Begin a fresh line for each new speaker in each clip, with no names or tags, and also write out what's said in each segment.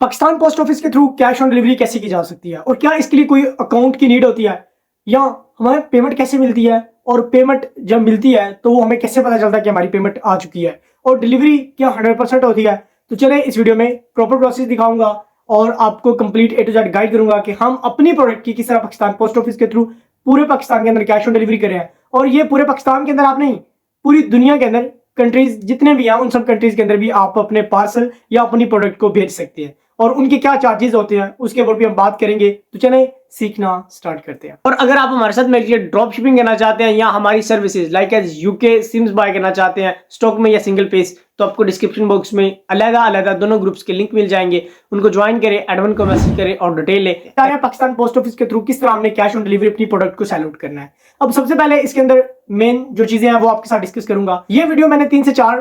Pakistan post office के through cash on delivery कैसे की जा सकती है और क्या इसके लिए कोई अकाउंट की नीड होती है या हमें पेमेंट कैसे मिलती है और पेमेंट जब मिलती है तो वो हमें कैसे पता चलता है कि हमारी पेमेंट आ चुकी है और डिलीवरी क्या 100% होती है। तो चले इस वीडियो में प्रॉपर प्रोसेस दिखाऊंगा और आपको complete A to Z guide करूंगा कि हम अपनी प्रोडक्ट की किस तरह पाकिस्तान पोस्ट ऑफिस के थ्रू पूरे पाकिस्तान के अंदर कैश ऑन डिलीवरी कर रहे हैं। और ये पूरे पाकिस्तान के अंदर आप नहीं, पूरी दुनिया के अंदर कंट्रीज जितने भी हैं उन सब कंट्रीज के अंदर भी आप अपने पार्सल या अपनी प्रोडक्ट को भेज सकते हैं और उनके क्या चार्जेस होते हैं उसके ऊपर भी हम बात करेंगे। तो चलें सीखना स्टार्ट करते हैं। और अगर आप हमारे साथ मिलकर ड्रॉप शिपिंग करना चाहते हैं या हमारी services like as UK sims buy करना चाहते हैं स्टॉक में या सिंगल पेज, तो आपको डिस्क्रिप्शन बॉक्स में अलग-अलग दोनों ग्रुप्स के लिंक मिल जाएंगे, उनको ज्वाइन करें, एडमिन को मैसेज करें और डिटेल लें। पाकिस्तान पोस्ट ऑफिस के थ्रू किस तरह हमने कैश ऑन डिलीवरी अपनी प्रोडक्ट को सेल आउट करना है। अब सबसे पहले इसके अंदर मेन जो चीजें हैं वो आपके साथ डिस्कस करूंगा। ये वीडियो मैंने 3 से 4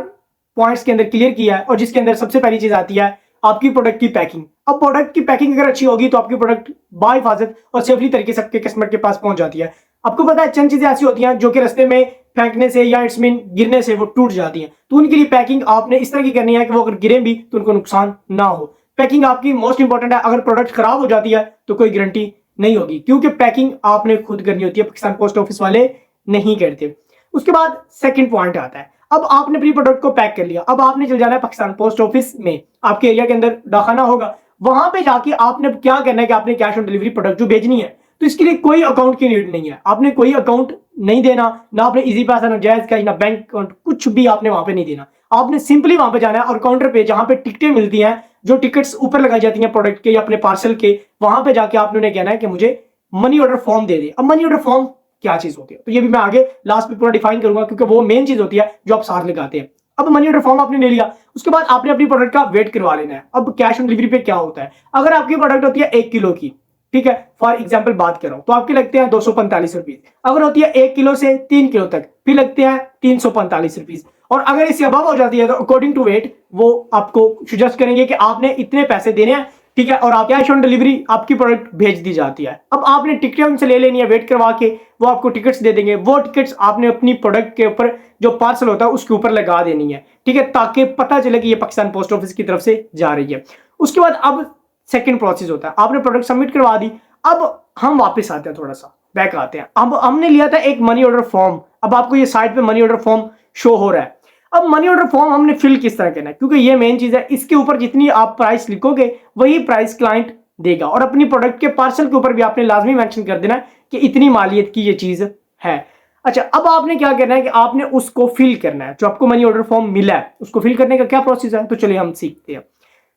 पॉइंट्स के अंदर क्लियर किया है और जिसके अंदर सबसे पहली चीज आती है आपकी प्रोडक्ट की पैकिंग। अब प्रोडक्ट की पैकिंग अगर अच्छी होगी तो आपकी प्रोडक्ट बाहिफाजत और सेफली तरीके से आपके कस्टमर के पास पहुंच जाती है। आपको पता है चंद चीजें ऐसी होती हैं जो कि रास्ते में फेंकने से या इट्स मीन गिरने से वो टूट जाती हैं, तो उनके लिए पैकिंग आपने इस तरह की करनी है कि वो अगर गिरे भी तो उनको नुकसान ना हो। पैकिंग आपकी मोस्ट इंपॉर्टेंट है। अगर प्रोडक्ट खराब हो जाती है तो कोई गारंटी नहीं होगी क्योंकि पैकिंग आपने खुद करनी होती है, पाकिस्तान पोस्ट ऑफिस वाले नहीं करते। उसके बाद सेकंड पॉइंट आता है, अब आपने प्री प्रोडक्ट को पैक कर लिया, अब आपने चल जाना है पाकिस्तान पोस्ट ऑफिस में, आपके एरिया के अंदर डाखाना होगा, वहां पे जाके आपने क्या करना है कि आपने कैश ऑन डिलीवरी प्रोडक्ट जो भेजनी है, तो इसके लिए कोई अकाउंट की नीड नहीं है। आपने कोई अकाउंट नहीं देना, ना आपने इजी पैसा, ना जायज कैश, ना बैंक अकाउंट, कुछ भी आपने वहां पे नहीं देना। आपने सिंपली वहां पे जाना है और काउंटर पे जहां पे टिकटें मिलती हैं, जो टिकट्स ऊपर लगाई जाती हैं प्रोडक्ट के या अपने पार्सल के, वहां पे जाके आपने उन्हें कहना है कि मुझे मनी ऑर्डर फॉर्म दे दे। अब मनी ऑर्डर फॉर्म क्या चीज होती है तो ये भी मैं आगे लास्ट में पूरा डिफाइन करूंगा क्योंकि वो मेन चीज होती है जो आप साथ लगाते हैं। अब मनी ऑर्डर फॉर्म आपने ले लिया, उसके बाद आपने अपनी प्रोडक्ट का वेट करवा लेना है। अब कैश ऑन डिलीवरी पे क्या होता है, अगर आपकी प्रोडक्ट होती है 1 किलो की, ठीक है, फॉर एग्जांपल बात कर रहा हूं, तो आपके लगते हैं 245 रुपीज। अगर होती है 1 किलो से 3 किलो तक फिर लगते हैं 345 रुपीज। और अगर इससे अबव हो जाती है तो अकॉर्डिंग टू वेट वो आपको सजेस्ट करेंगे कि आपने इतने पैसे देने हैं, ठीक है, और आप कैश ऑन डिलीवरी आपकी प्रोडक्ट भेज दी जाती है। अब आपने टिकटें उनसे ले लेनी है, वेट करवा के वो आपको टिकट्स दे देंगे। वो टिकट्स आपने अपनी प्रोडक्ट के ऊपर जो पार्सल होता है उसके ऊपर लगा देनी है, ठीक है, ताकि पता चले कि ये पाकिस्तान पोस्ट ऑफिस की तरफ से जा रही है। उसके बाद अब सेकंड प्रोसेस होता है, आपने प्रोडक्ट सबमिट करवा दी। अब हम वापस आते हैं, थोड़ा सा बैक आते हैं। अब हमने लिया था एक मनी ऑर्डर फॉर्म, अब आपको ये साइड पे मनी ऑर्डर फॉर्म शो हो रहा है। अब मनी ऑर्डर फॉर्म हमने फिल किस तरह करना है, क्योंकि ये मेन चीज है, इसके ऊपर जितनी आप प्राइस लिखोगे वही प्राइस क्लाइंट देगा। और अपनी प्रोडक्ट के पार्सल के ऊपर भी आपने लाजमी मेंशन कर देना कि इतनी मालियत की ये चीज है। अच्छा, अब आपने क्या करना है कि आपने उसको फिल करना है, जो आपको मनी ऑर्डर फॉर्म मिला है उसको फिल करने का क्या प्रोसेस है, तो चलिए हम सीखते हैं।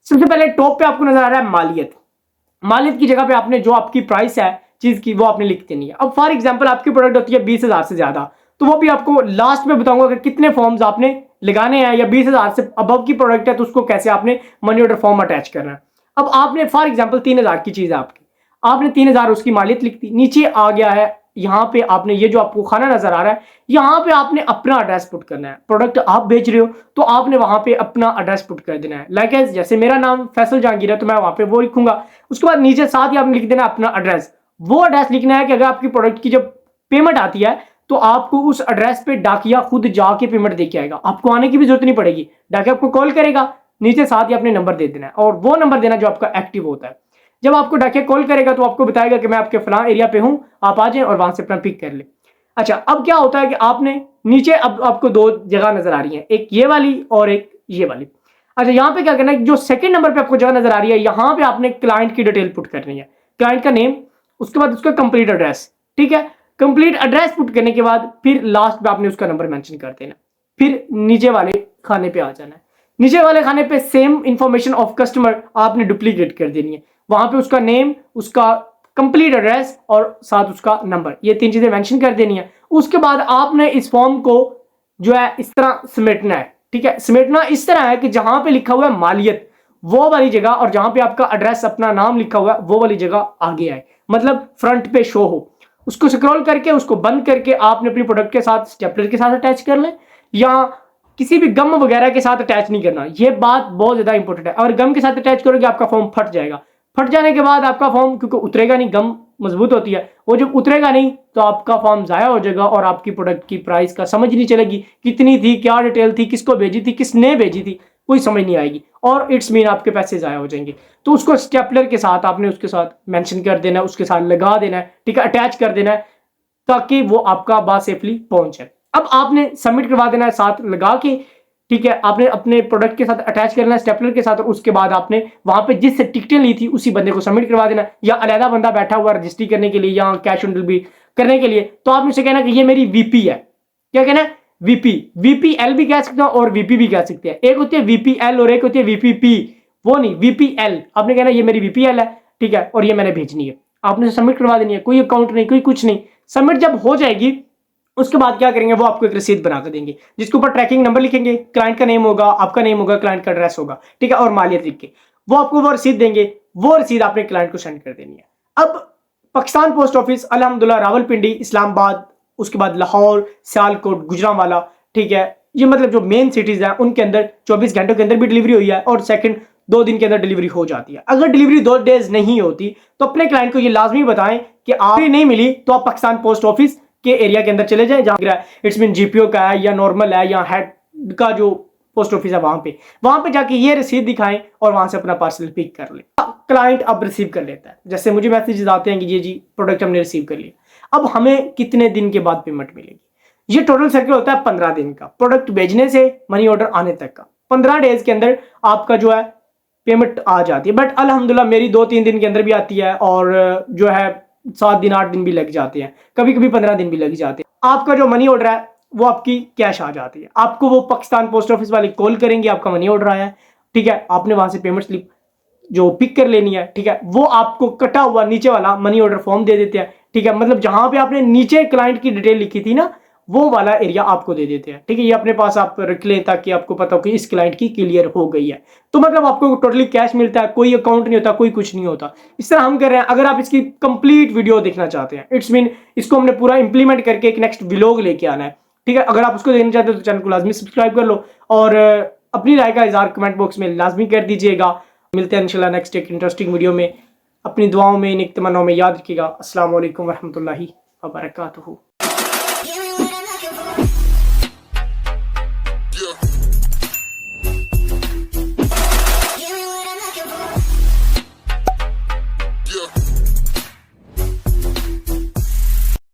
सबसे पहले टॉप पे आपको नजर आ रहा है मालियत। मालियत की जगह पे आपने जो आपकी प्राइस है चीज की वो आपने लिख देनी है। अब फॉर एग्जांपल आपकी प्रोडक्ट होती है 20,000 से ज्यादा, तो वो भी आपको लास्ट में बताऊंगा कि कितने फॉर्म्स आपने लगाने हैं, या 20,000 से अबव की प्रोडक्ट है तो उसको कैसे आपने मनी ऑर्डर फॉर्म अटैच करना है। अब आपने फॉर एग्जांपल 3,000 की चीज है आपकी, आपने 3,000 उसकी मालियत लिख दी। नीचे आ गया है, यहाँ पे आपने ये जो आपको खाना नजर आ रहा है, यहाँ पे आपने अपना एड्रेस पुट करना है। प्रोडक्ट आप बेच रहे हो तो आपने वहां पे अपना एड्रेस पुट कर देना है। लाइक जैसे मेरा नाम फैसल जहांगीर है तो मैं वहां पे वो लिखूंगा। उसके बाद नीचे साथ ही आपने लिख देना अपना एड्रेस। वो एड्रेस लिखना है कि अगर आपकी प्रोडक्ट की जब पेमेंट आती है तो आपको उस एड्रेस पे डाकिया खुद जाके पेमेंट देके आएगा, आपको आने की भी जरूरत नहीं पड़ेगी। डाकिया आपको कॉल करेगा, नीचे साथ ही अपने नंबर दे देना है और वो नंबर देना जो आपका एक्टिव होता है। जब आपको डाकिया कॉल करेगा तो आपको बताएगा कि मैं आपके फलां एरिया पे हूं, आप आ जाएं और वहां से अपना पिक कर ले। अच्छा, अब क्या होता है कि आपने नीचे अब आपको 2 जगह नजर आ रही है, एक ये वाली और एक ये वाली। अच्छा, यहाँ पे क्या करना है, जो सेकंड नंबर पे आपको जगह नजर आ रही है यहाँ पे आपने क्लाइंट की डिटेल पुट करनी है, क्लाइंट का नेम, उसके बाद उसका कंप्लीट एड्रेस, ठीक है। कंप्लीट एड्रेस पुट करने के बाद फिर लास्ट में आपने उसका नंबर मेंशन कर देना। फिर नीचे वाले खाने पे आ जाना है। नीचे वाले खाने पे सेम इंफॉर्मेशन ऑफ कस्टमर आपने डुप्लीकेट कर देनी है, वहां पे उसका नेम, उसका कंप्लीट एड्रेस और साथ उसका नंबर, ये 3 चीजें मेंशन कर देनी है। उसके बाद आपने इस फॉर्म को जो है इस तरह समेटना है, ठीक है। समेटना इस तरह है कि जहां पे लिखा हुआ है मालियत वो वाली जगह और जहां पे आपका एड्रेस अपना नाम लिखा हुआ है वो वाली जगह आगे आए, मतलब फ्रंट पे शो हो। उसको स्क्रॉल करके उसको बंद करके आपने अपनी प्रोडक्ट के साथ स्टेपलर के साथ अटैच कर लें, या किसी भी गम वगैरह के साथ अटैच नहीं करना। ये बात बहुत ज्यादा इंपॉर्टेंट है, अगर गम के साथ अटैच करोगे आपका फॉर्म फट जाएगा। फट जाने के बाद आपका फॉर्म क्योंकि उतरेगा नहीं, गम मजबूत होती है, वो जब उतरेगा नहीं तो आपका फॉर्म जाया हो जाएगा और आपकी प्रोडक्ट की प्राइस का समझ नहीं चलेगी कितनी थी, क्या डिटेल थी, किसको भेजी थी, किसने भेजी थी, कोई समझ नहीं आएगी और इट्स मीन आपके पैसे ज़ाया हो जाएंगे। तो उसको स्टेपलर के साथ आपने उसके साथ मेंशन कर देना है, उसके साथ लगा देना है, ठीक है, अटैच कर देना है ताकि वो आपका बात सेफली पहुंच जाए। अब आपने सबमिट करवा देना है साथ लगा के, ठीक है, आपने अपने प्रोडक्ट के साथ अटैच करना है स्टेपलर के साथ और उसके बाद आपने वहां पे जिससे टिकटें ली थी उसी बंदे को सबमिट करवा देना, या अलहदा बंदा बैठा हुआ रजिस्ट्री करने के लिए या कैश ऑन डिलीवरी करने के लिए, तो आपने उसे कहना कि ये मेरी वीपी है। क्या कहना है? वीपी। वीपीएल भी कह सकते हो और वीपी भी कह सकते हैं। एक होती है वीपीएल और एक होती है वीपीपी, वो नहीं, वीपीएल। आपने कहना ये मेरी वीपीएल है, ठीक है, और ये मैंने भेजनी है। आपने सबमिट करवा देनी है, कोई अकाउंट नहीं, कोई कुछ नहीं। सबमिट जब हो जाएगी उसके बाद क्या करेंगे, वो आपको एक रसीद बना कर देंगे जिसके ऊपर ट्रैकिंग नंबर लिखेंगे, क्लाइंट का नेम होगा, आपका नेम होगा, क्लाइंट का एड्रेस होगा, ठीक है, और मालियत लिख के वो आपको वो रसीद देंगे। वो रसीद आपने क्लाइंट को सेंड कर देनी है। अब पाकिस्तान पोस्ट ऑफिस अल्हम्दुलिल्लाह रावलपिंडी, इस्लामाबाद, उसके बाद लाहौर, सियालकोट, गुजरांवाला, ठीक है, ये मतलब जो मेन सिटीज हैं उनके अंदर 24 घंटों के अंदर भी डिलीवरी हुई है और सेकंड 2 दिन के अंदर डिलीवरी हो जाती है। अगर डिलीवरी 2 डेज नहीं होती तो अपने क्लाइंट को ये लाजमी बताएं कि आप नहीं मिली तो आप पाकिस्तान पोस्ट ऑफिस के एरिया के अंदर चले जाए जहां इट्स मीन जीपीओ का है या नॉर्मल है या हेड का जो पोस्ट ऑफिस है वहां पे जाके ये रसीद दिखाएं और वहां से अपना पार्सल पिक कर ले। क्लाइंट अब रिसीव कर लेता है, जैसे मुझे मैसेजेस आते हैं कि ये जी प्रोडक्ट हमने रिसीव कर लिया। अब हमें कितने दिन के बाद पेमेंट मिलेगी? ये टोटल सर्किल होता है 15 दिन का, प्रोडक्ट भेजने से मनी ऑर्डर आने तक का। 15 डेज के अंदर आपका जो है पेमेंट आ जाती है। बट अल्हम्दुलिल्लाह मेरी 2-3 दिन के अंदर भी आती है और जो है 7 दिन 8 दिन भी लग जाते हैं, कभी कभी 15 दिन भी लग जाते हैं। आपका जो मनी ऑर्डर है वो आपकी कैश आ जाती है। आपको वो पाकिस्तान पोस्ट ऑफिस वाले कॉल करेंगे, आपका मनी ऑर्डर आया है, ठीक है, आपने वहां से पेमेंट स्लिप जो पिक कर लेनी है, ठीक है, वो आपको कटा हुआ नीचे वाला मनी ऑर्डर फॉर्म दे देते हैं, ठीक है, मतलब जहां पे आपने नीचे क्लाइंट की डिटेल लिखी थी ना वो वाला एरिया आपको दे देते हैं, ठीक है। ये अपने पास आप रख लें ताकि आपको पता हो कि इस क्लाइंट की क्लियर हो गई है। तो मतलब आपको टोटली कैश मिलता है, कोई अकाउंट नहीं होता, कोई कुछ नहीं होता। इस तरह हम कर रहे हैं। अगर आप इसकी कंप्लीट वीडियो देखना चाहते हैं, इट्स मीन इसको हमने पूरा इंप्लीमेंट करके एक नेक्स्ट व्लॉग लेके आना है, ठीक है। अगर आप उसको देखना चाहते हो तो चैनल को लाजमी सब्सक्राइब कर लो और अपनी राय का इज़हार कमेंट बॉक्स में लाजमी कर दीजिएगा। मिलते हैं इंशाल्लाह नेक्स्ट एक इंटरेस्टिंग वीडियो में। अपनी दुआओं में, नेक तमन्नाओं में याद रखिएगा। अस्सलाम वालेकुम रहमतुल्लाहि व बरकातुहू।